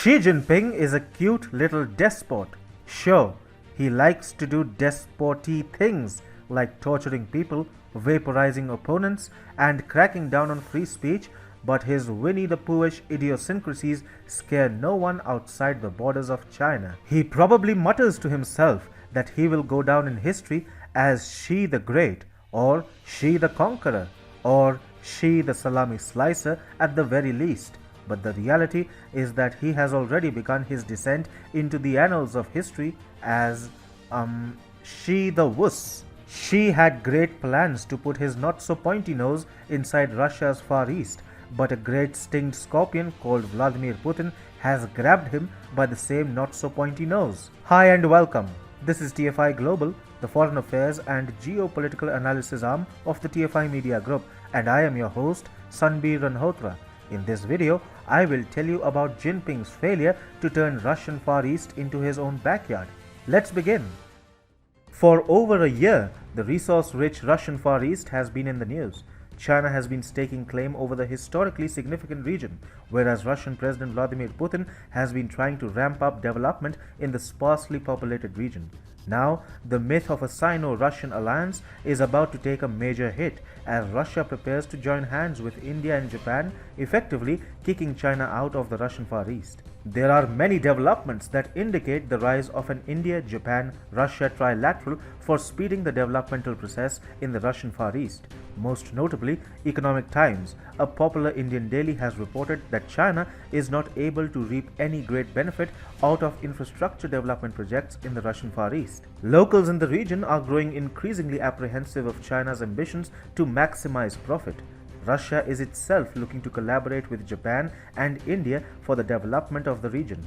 Xi Jinping is a cute little despot. Sure, he likes to do despoty things like torturing people, vaporizing opponents, and cracking down on free speech, but his Winnie the Poohish idiosyncrasies scare no one outside the borders of China. He probably mutters to himself that he will go down in history as Xi the Great, or Xi the Conqueror, or Xi the Salami Slicer at the very least. But the reality is that he has already begun his descent into the annals of history as Xi the Wuss. Xi had great plans to put his not-so-pointy nose inside Russia's Far East, but a great stinged scorpion called Vladimir Putin has grabbed him by the same not-so-pointy nose. Hi and welcome. This is TFI Global, the foreign affairs and geopolitical analysis arm of the TFI Media Group, and I am your host, Sanbir Ranhotra. In this video, I will tell you about Jinping's failure to turn Russian Far East into his own backyard. Let's begin. For over a year, the resource-rich Russian Far East has been in the news. China has been staking claim over the historically significant region, whereas Russian President Vladimir Putin has been trying to ramp up development in the sparsely populated region. Now, the myth of a Sino-Russian alliance is about to take a major hit as Russia prepares to join hands with India and Japan, effectively kicking China out of the Russian Far East. There are many developments that indicate the rise of an India-Japan-Russia trilateral for speeding the developmental process in the Russian Far East. Most notably, Economic Times, a popular Indian daily, has reported that China is not able to reap any great benefit out of infrastructure development projects in the Russian Far East. Locals in the region are growing increasingly apprehensive of China's ambitions to maximize profit. Russia is itself looking to collaborate with Japan and India for the development of the region.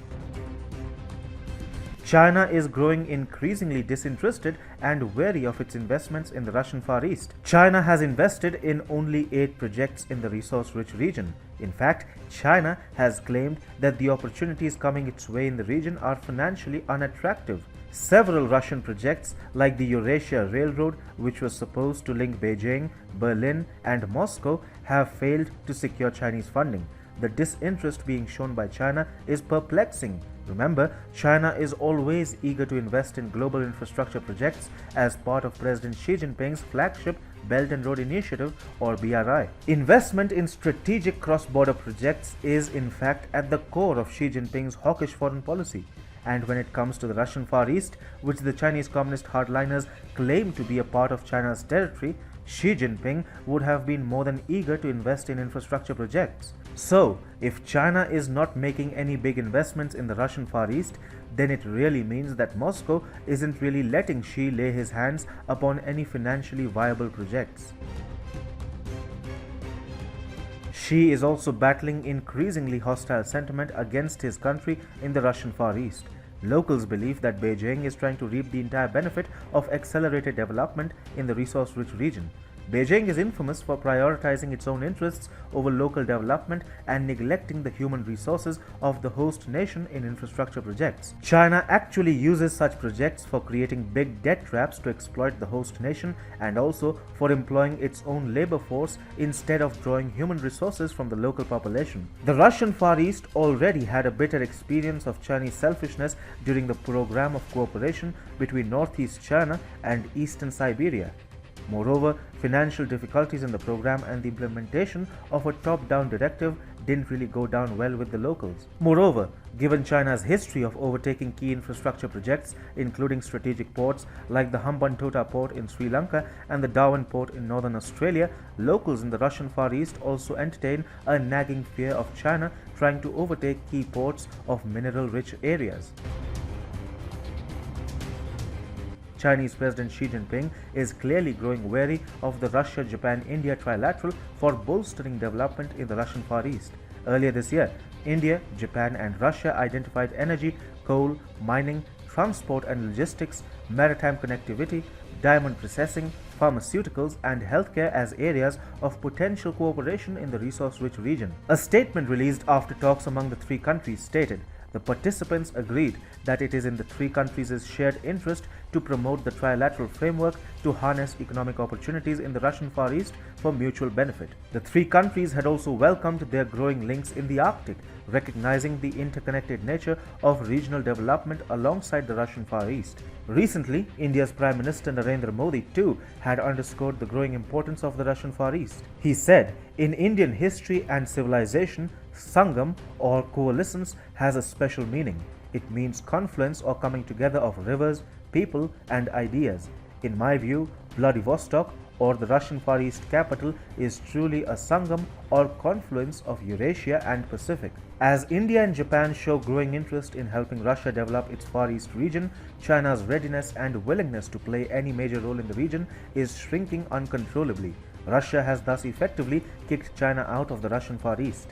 China is growing increasingly disinterested and wary of its investments in the Russian Far East. China has invested in only 8 projects in the resource-rich region. In fact, China has claimed that the opportunities coming its way in the region are financially unattractive. Several Russian projects like the Eurasia Railroad, which was supposed to link Beijing, Berlin and Moscow, have failed to secure Chinese funding. The disinterest being shown by China is perplexing. Remember, China is always eager to invest in global infrastructure projects as part of President Xi Jinping's flagship Belt and Road Initiative, or BRI. Investment in strategic cross-border projects is in fact at the core of Xi Jinping's hawkish foreign policy. And when it comes to the Russian Far East, which the Chinese Communist hardliners claim to be a part of China's territory, Xi Jinping would have been more than eager to invest in infrastructure projects. So, if China is not making any big investments in the Russian Far East, then it really means that Moscow isn't really letting Xi lay his hands upon any financially viable projects. Xi is also battling increasingly hostile sentiment against his country in the Russian Far East. Locals believe that Beijing is trying to reap the entire benefit of accelerated development in the resource-rich region. Beijing is infamous for prioritizing its own interests over local development and neglecting the human resources of the host nation in infrastructure projects. China actually uses such projects for creating big debt traps to exploit the host nation and also for employing its own labor force instead of drawing human resources from the local population. The Russian Far East already had a bitter experience of Chinese selfishness during the program of cooperation between Northeast China and Eastern Siberia. Moreover, financial difficulties in the program and the implementation of a top-down directive didn't really go down well with the locals. Moreover, given China's history of overtaking key infrastructure projects, including strategic ports like the Hambantota port in Sri Lanka and the Darwin port in northern Australia, locals in the Russian Far East also entertain a nagging fear of China trying to overtake key ports of mineral-rich areas. Chinese President Xi Jinping is clearly growing wary of the Russia-Japan-India trilateral for bolstering development in the Russian Far East. Earlier this year, India, Japan and Russia identified energy, coal, mining, transport and logistics, maritime connectivity, diamond processing, pharmaceuticals and healthcare as areas of potential cooperation in the resource-rich region. A statement released after talks among the 3 countries stated, The participants agreed that it is in the three countries' shared interest to promote the trilateral framework to harness economic opportunities in the Russian Far East for mutual benefit. The three countries had also welcomed their growing links in the Arctic, recognizing the interconnected nature of regional development alongside the Russian Far East. Recently, India's Prime Minister Narendra Modi too had underscored the growing importance of the Russian Far East. He said, "In Indian history and civilization, Sangam or coalescence has a special meaning. It means confluence or coming together of rivers, people, and ideas. In my view, Vladivostok or the Russian Far East capital is truly a Sangam or confluence of Eurasia and Pacific." As India and Japan show growing interest in helping Russia develop its Far East region, China's readiness and willingness to play any major role in the region is shrinking uncontrollably. Russia has thus effectively kicked China out of the Russian Far East.